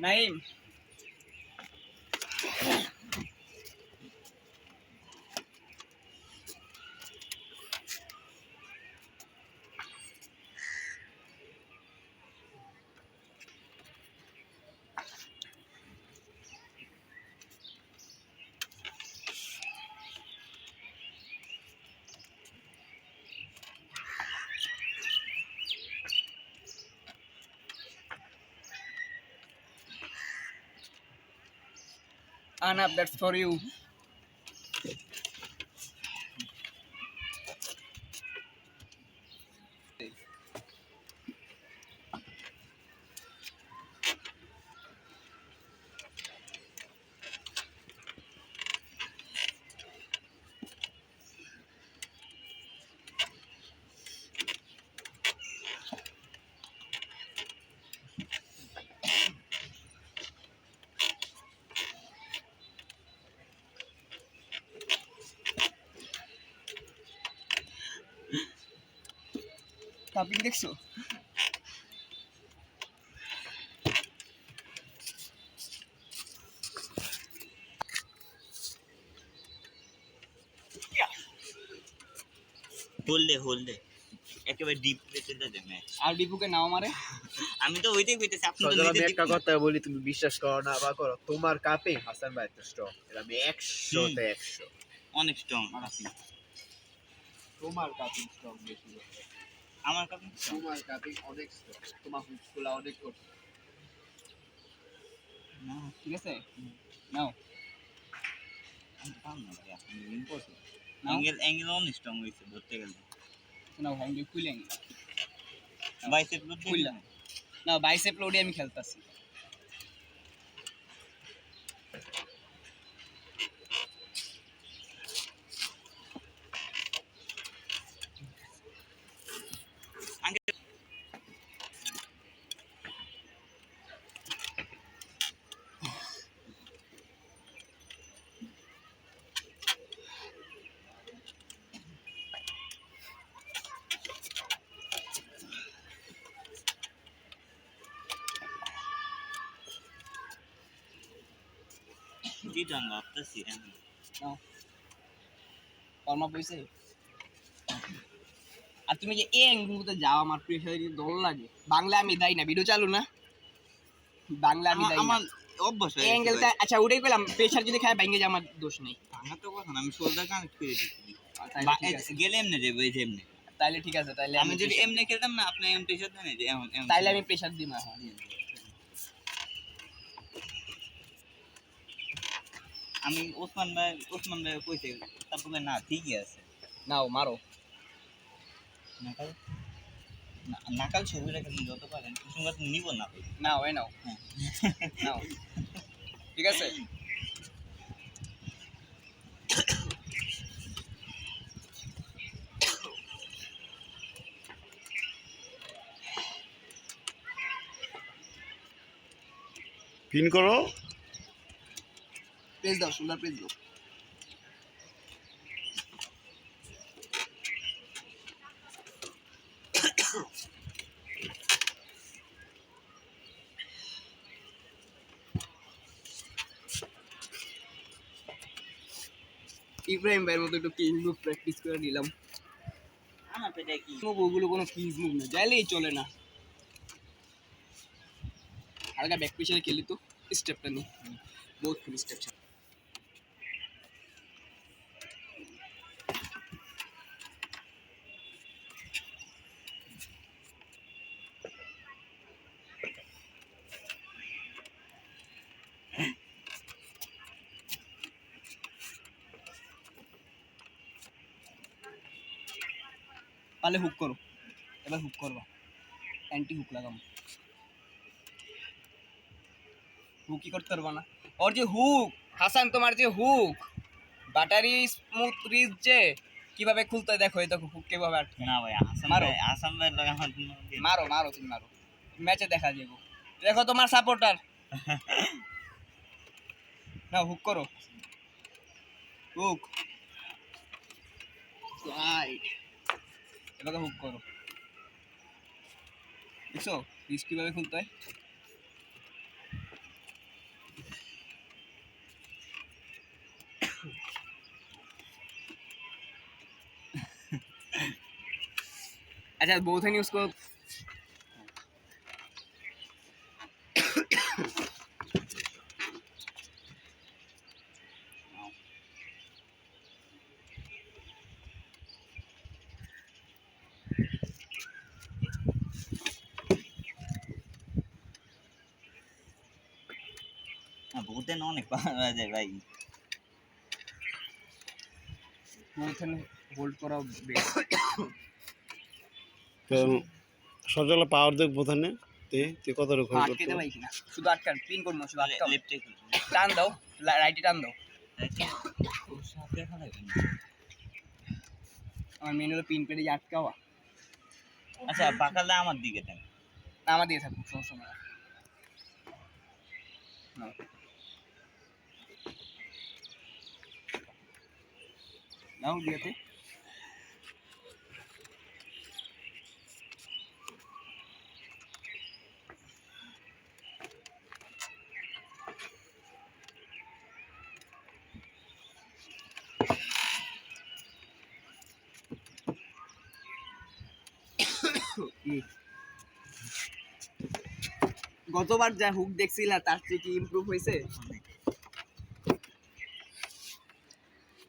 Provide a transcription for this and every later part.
Naim Anab, that's for you. Tapi দেখছো hold দে একেবারে deep প্রেসে দে match আর ডিপুকে নাও মারে আমি তো ওইটাই কইতেছি আপনি তো আমি একটা কথা বলি, তুমি বিশ্বাস করো না বা করো, তোমার কাপে হাসান ভাই তো স্ট্রং, আমি 100তে 100। অনেক স্ট্রং আপনি তোমার কাপে স্ট্রং বেশি, আমার কাছে তোমার কাপে অনেক স্ট্রং, তোমার হুকগুলা অনেক করতে। না ঠিক আছে নাও আমি পাম না ভাই আপনি ইম্পসিবল অ্যাঙ্গেল অনেক স্ট্রং হইছে ধরতে গেলে নাও হ্যান্ডেল খুলে নি বাইসেপ লোড খুললাম না বাইসেপ লোডে আমি খেলতাছি কি জান ভাবতেছি নাও কর্মা পয়সা আর তুমি যে এই অ্যাঙ্গেলগুলোতে যাও আমার প্রেশার দল লাগে বাংলা আমি দেই না ভিডিও চালু না বাংলা আমি দেই না আমার অভ্যাস এই অ্যাঙ্গেলটা আচ্ছা ওটাই কইলাম প্রেশার যদি খায় ভেঙে যায় আমার দোষ নেই আমার তো কথা না আমি শোল্ডার কানেক্ট করে দিচ্ছি তাইলে ঠিক আছে। গেলে এমনি যাবো এই যে এমনি তাইলে ঠিক আছে তাইলে আমি যদি এমনি খেলতাম না আপনি এম প্রেশার দেন যে এমন তাইলে আমি প্রেশার দিই না আমি ওসমান ভাই কইছে তারপরে না ঠিকই আছে নাও মারো নাকাল নাকাল ছবিটা কিন্তু যত পারেন কুসুমগাত নিব না নাও এই নাও হ্যাঁ নাও ঠিক আছে পিন করো। প্রেস দাও শোল্ডার প্রেস দাও ইব্রাহিম ভাইয়ের মতো একটু কিজ মুভ প্র্যাকটিস করে নিলাম আমার পেটে কি ওগুলো কোনো কিজ মুভ না যাইলেই চলে না হালকা ব্যাক প্রেশারে খেলি তো স্টেপটা নেই বহুত ফুল স্টেপ পালে হুক করো এবার হুক করবা অ্যান্টি হুক লাগাম হুকই করতে পারবা না ওর যে হুক হাসান তোমার যে হুক বাটারি স্মুথ রিজ যে কিভাবে খুলতে দেখো এই দেখো হুক কিভাবে আটকে না ভাই আসাম ভাই লাগে আমার মারো মারো তুমি মারো ম্যাচে দেখা যাবো দেখো তোমার সাপোর্টার না হুক করো হুক রাইট এবার হুক করো দেখছো রিজ কিভাবে খুলতে হয় আচ্ছা both hand use করো। both hand অনেক পাওয়া যায় ভাই। both hand hold করা বেশ। তো সজলে পাওয়ার দেখ বোথানে তুই কত রকম করতে আটকে দেবাই কিনা শুধু আটকান পিন করবো শুধু আটকাও লেফটে টান দাও রাইটে টান দাও সাথে খারাপ আমার মেন হলো পিন পেরে আটকাওয়া আচ্ছা পাকালে আমার দিকে দেন আমার দিয়ে থাকুক সমস্যা না নাও দিয়েতে গতবার যা হুক দেখছিলা তার থেকে কি ইমপ্রুভ হয়েছে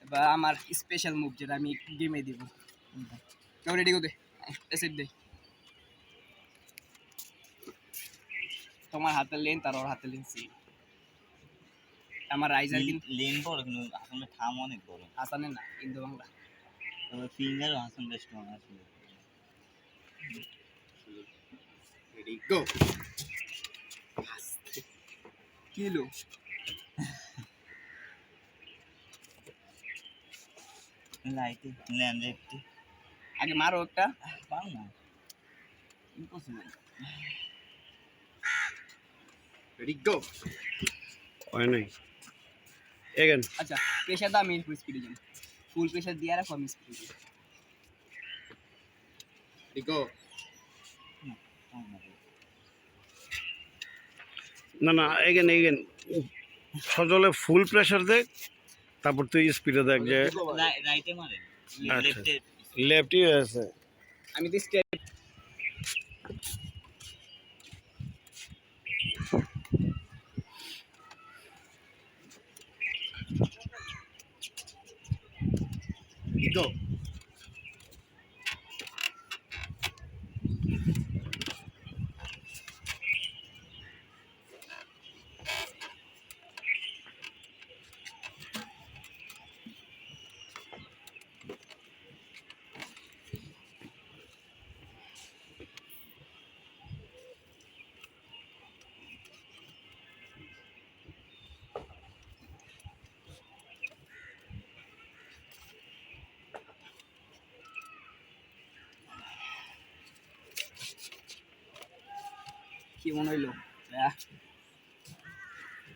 বা আমার স্পেশাল মুভ যেটা আমি গেমে দিব কেউ রেডি করে দে অ্যাসিড দে তোমার হাতে লেন তার ওর হাতে লেন সেম আমার রাইজার কিন্তু লেন বড় কিন্তু আসলে থাম অনেক বড় হাসানের না ইন্দো বাংলা তবে ফিঙ্গারও হাসান বেশ স্ট্রং আসলে রেডি গো কিলো লাইটে ল্যান্ড একটু আগে মারো একটা পাও না ইম্পসিবল রেডি গো হয় নাই এগেন আচ্ছা প্রেশার দাও আমি স্পিডে যাই ফুল প্রেশার দিয়ে রাখো আমি স্পিডে যাই রেডি গো না না এগেন সজলে ফুল প্রেসার দেখ তারপর তুই স্পিডে দেখ যে রাইটে মারে আচ্ছা। লেফটে লেফটই আছে আমি তো স্কেল গো কি মনে হইলো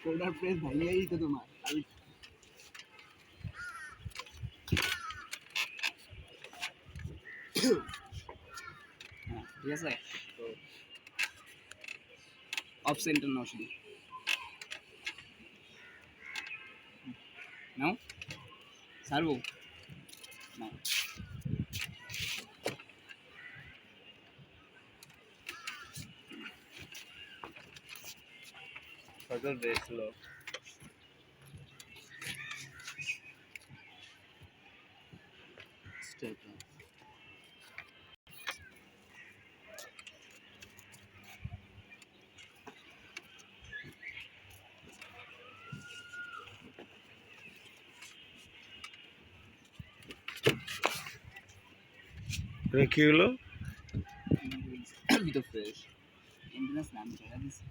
কোডার প্রেস ভাইয়াই তো তোমার আমি ঠিক আছে অফ সেন্টার নাও শুধু নাও সারবো নাও সজল বেশ লো স্টেপ কি হলো ভিতর ফ্রেশ এমবিএস নাম জায়গা দিছি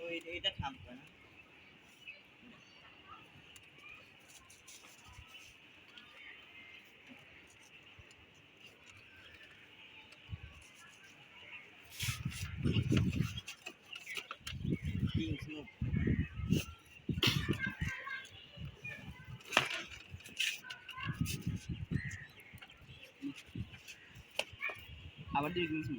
ওই এটা থামবে না Kings move. খাবার দিবি কিন্তু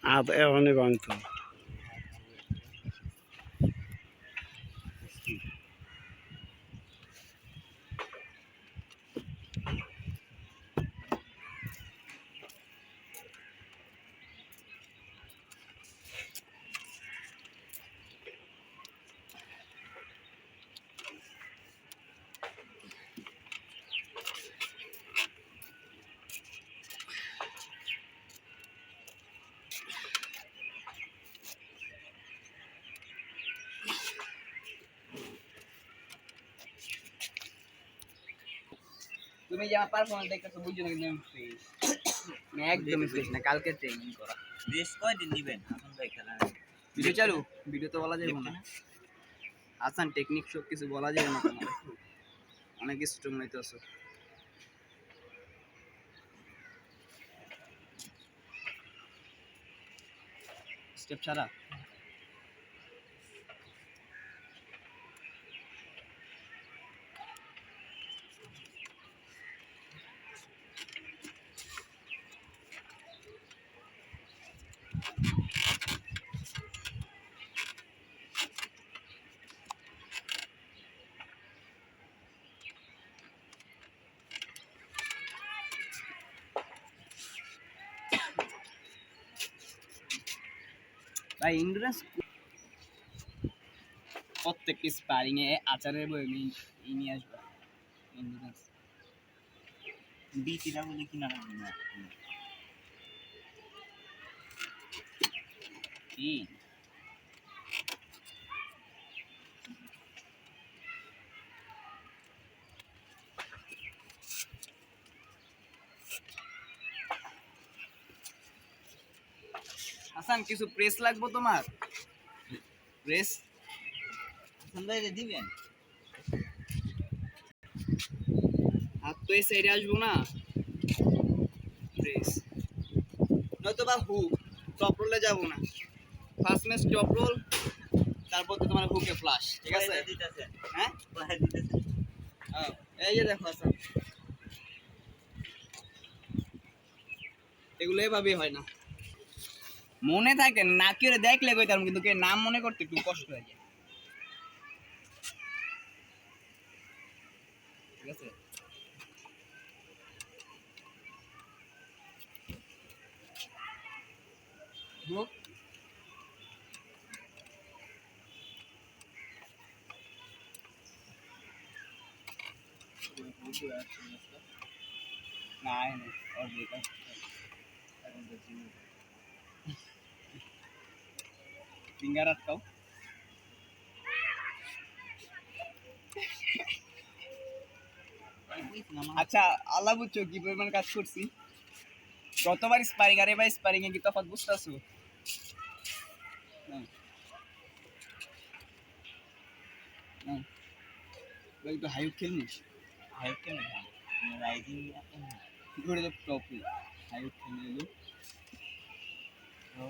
আর এখনই বাংতো তুমি যে আমার পারফরম্যান্স দেখতেছো বুঝছো না কিন্তু আমি ফ্রেশ আমি একদমই ফ্রেশ না কালকে ট্রেনিং করা রেস্ট কয়দিন দিবেন হাসান ভাই খেলা ভিডিও চালু ভিডিও তো বলা যাবে না আসান টেকনিক সব কিছু বলা যাবে না তোমার অনেক স্ট্রং হইতেছো স্টেপ ছাড়া ভাই ইন্ডুরেন্স প্রত্যেকটি স্পারিং এ আচারের বই নিয়ে আসবো ইন্ডুরেন্স বিটিটা বলে কিনা হবে না কি হাসান কিছু প্রেস লাগবো তোমার প্রেস হাসান ভাই দিবেন হাত তো এই সাইডে আসবো না প্রেস নয়তো বা হুক টপ রোলে যাবো না ফার্স্ট ম্যাচ টপ রোল তারপর তো তোমার হুকে ফ্লাশ ঠিক আছে দিতেছেন হ্যাঁ কয়টা দিতেছেন হ্যাঁ, এই যে দেখো হাসান এগুলো এভাবেই হয় না মনে থাকে না কি ওরে দেখলে কইতাম কিন্তু কে নাম মনে করতে একটু কষ্ট হয়ে যায় ঠিক আছে হুক নাই নাই और देखा ফিঙ্গার আটকাও আচ্ছা আল্লাহ বুঝছো কি পরিমাণ কাজ করছি গতবার স্পারিং আর এবার স্পারিং এ কি তফাৎ বুঝতেছো একটু হাইপ খেলনিস হাইপ কেন রাইজিং ঘুরে তো টপি হাইপ খেলে এলো ও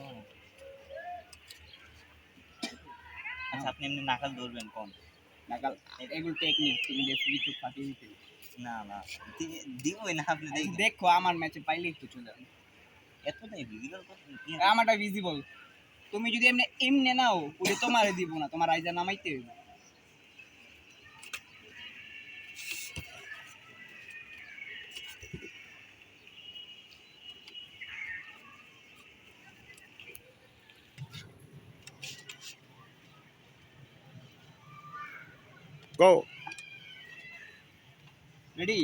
আচ্ছা আপনি এমনি নাকাল ধরবেন কম নাকাল এগুলো টেকনিক তুমি দেখো কিছু ফাটিয়ে দিতে না না দিবই না আপনি দেখবেন দেখো আমার ম্যাচে পাইলে একটু চলে যাবে এতটাই ভিজিবল করতে আমারটা ভিজিবল তুমি যদি এমনি এমনি নাও ওটা তোমারে দিব না তোমার আইজা নামাইতে হইব গো রেডি